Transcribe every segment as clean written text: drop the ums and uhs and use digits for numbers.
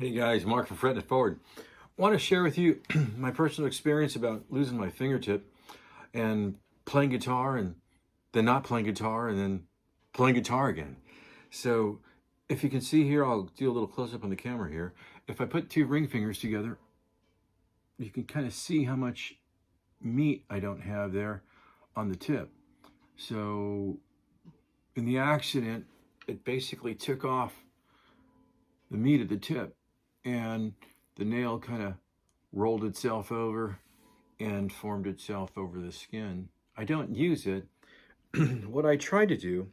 Hey guys, Mark from Fretting It Forward. I want to share with you my personal experience about losing my fingertip and playing guitar and then not playing guitar and then playing guitar again. So if you can see here, I'll do a little close up on the camera here. If I put two ring fingers together, you can kind of see how much meat I don't have there on the tip. So in the accident, it basically took off the meat of the tip, and the nail kind of rolled itself over and formed itself over the skin. I don't use it. What I tried to do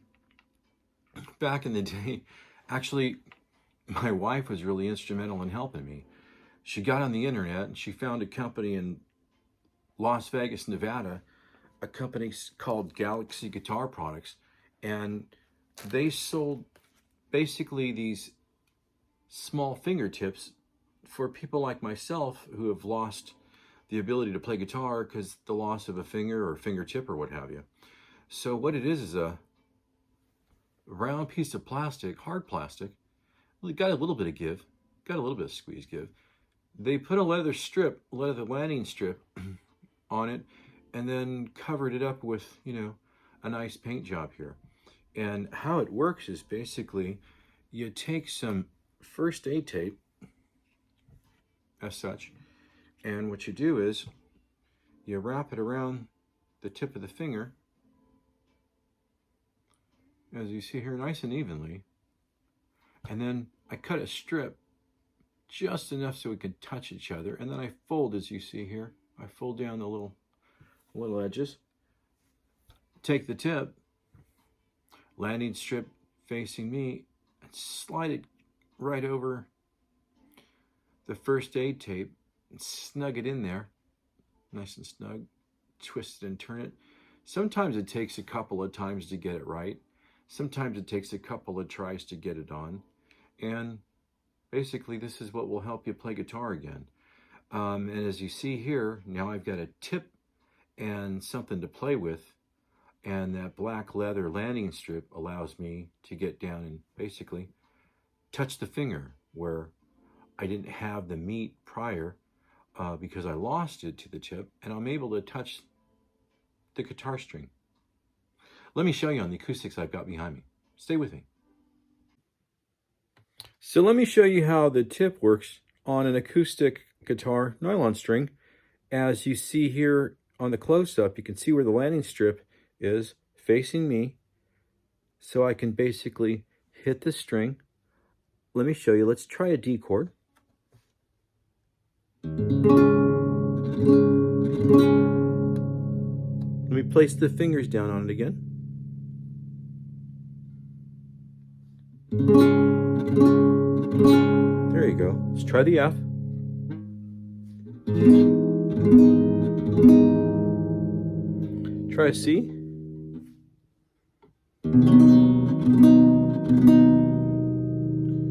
back in the day, actually, my wife was really instrumental in helping me. She got on the internet and she found a company in Las Vegas, Nevada, a company called Galaxy Guitar Products, and they sold basically these small fingertips for people like myself who have lost the ability to play guitar because the loss of a finger or fingertip or what have you. So what it is a round piece of plastic, hard plastic. Well, it got a little bit of give, got a little bit of squeeze give. They put a leather landing strip on it, and then covered it up with, a nice paint job here. And how it works is basically you take some first aid tape, as such, and what you do is you wrap it around the tip of the finger, as you see here, nice and evenly, and then I cut a strip just enough so we can touch each other, and then I fold, as you see here, I fold down the little edges, take the tip, landing strip facing me, and slide it right over the first aid tape and snug it in there, nice and snug, twist it and turn it. Sometimes it takes a couple of times to get it right. Sometimes it takes a couple of tries to get it on. And basically this is what will help you play guitar again. And as you see here, now I've got a tip and something to play with, and that black leather landing strip allows me to get down and basically touch the finger where I didn't have the meat prior because I lost it to the tip, and I'm able to touch the guitar string. Let me show you on the acoustics I've got behind me. Stay with me. So let me show you how the tip works on an acoustic guitar nylon string. As you see here on the close-up, you can see where the landing strip is facing me, so I can basically hit the string. Let me show you. Let's try a D chord. Let me place the fingers down on it again. There you go. Let's try the F. Try a C.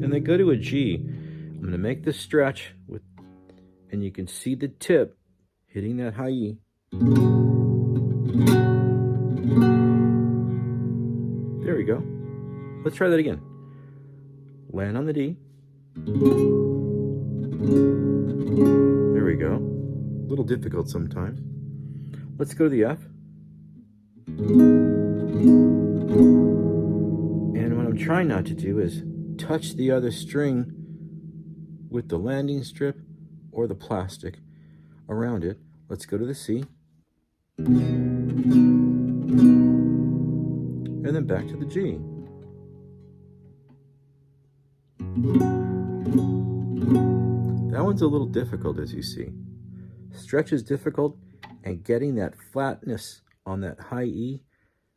And then go to a G. I'm going to make the stretch with, and you can see the tip hitting that high E. There we go. Let's try that again. Land on the D. There we go. A little difficult sometimes. Let's go to the F. And what I'm trying not to do is touch the other string with the landing strip or the plastic around it. Let's go to the C. And then back to the G. That one's a little difficult, as you see. Stretch is difficult, and getting that flatness on that high E,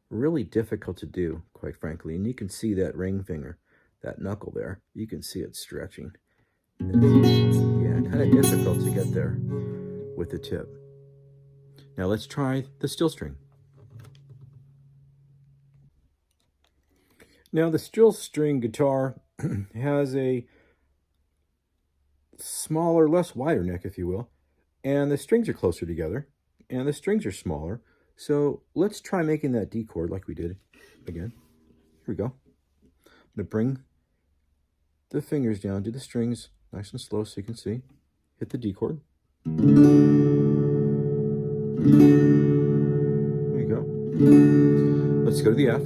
really difficult to do, quite frankly. And you can see that ring finger, that knuckle there. You can see it stretching. Yeah, kind of difficult to get there with the tip. Now let's try the steel string. Now the steel string guitar has a smaller, less wider neck, if you will, and the strings are closer together, and the strings are smaller. So let's try making that D chord like we did again. Here we go. I'm going to bring the fingers down to the strings Nice and slow so you can see. Hit the D chord. There you go. Let's go to the F.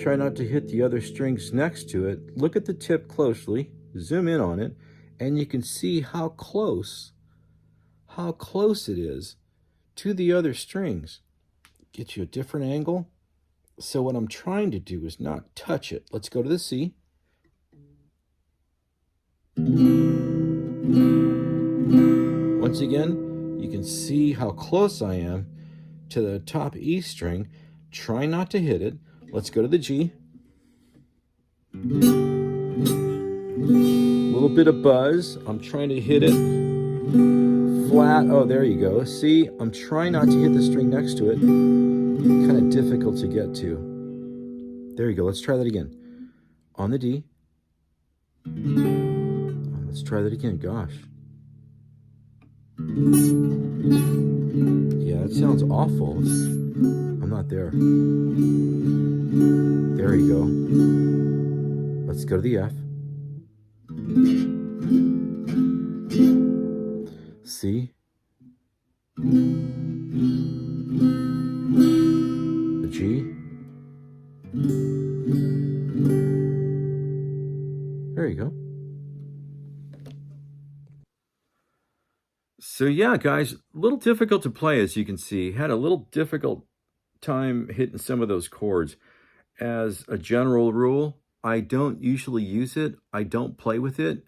Try not to hit the other strings next to it. Look at the tip closely, zoom in on it, and you can see how close it is to the other strings. Get you a different angle. So what I'm trying to do is not touch it. Let's go to the C. Once again, you can see how close I am to the top E string. Try not to hit it. Let's go to the G. A little bit of buzz. I'm trying to hit it flat. Oh, there you go. See, I'm trying not to hit the string next to it. Kind of difficult to get to. There you go. Let's try that again. On the D. Let's try that again. Gosh. Yeah, that sounds awful. I'm not there. There you go. Let's go to the F. C. The G. There you go. So yeah, guys, a little difficult to play, as you can see. Had a little difficult time hitting some of those chords. As a general rule, I don't usually use it. I don't play with it.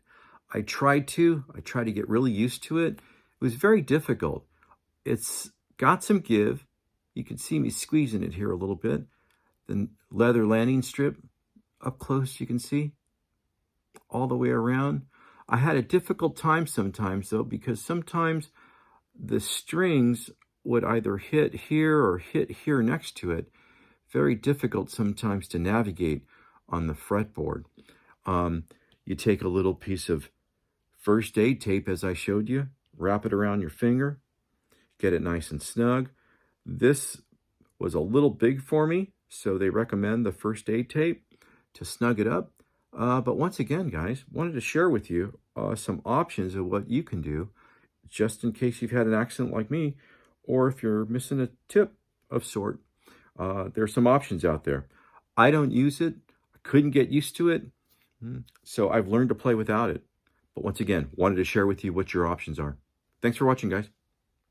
I tried to get really used to it. It was very difficult. It's got some give. You can see me squeezing it here a little bit. The leather landing strip up close, you can see all the way around. I had a difficult time sometimes though, because sometimes the strings would either hit here or hit here next to it. Very difficult sometimes to navigate on the fretboard. You take a little piece of first aid tape, as I showed you, wrap it around your finger, get it nice and snug. This was a little big for me, so they recommend the first aid tape to snug it up. But once again, guys, wanted to share with you some options of what you can do just in case you've had an accident like me, or if you're missing a tip of sort. There's some options out there. I don't use it. I couldn't get used to it. So I've learned to play without it. But once again, wanted to share with you what your options are. Thanks for watching, guys.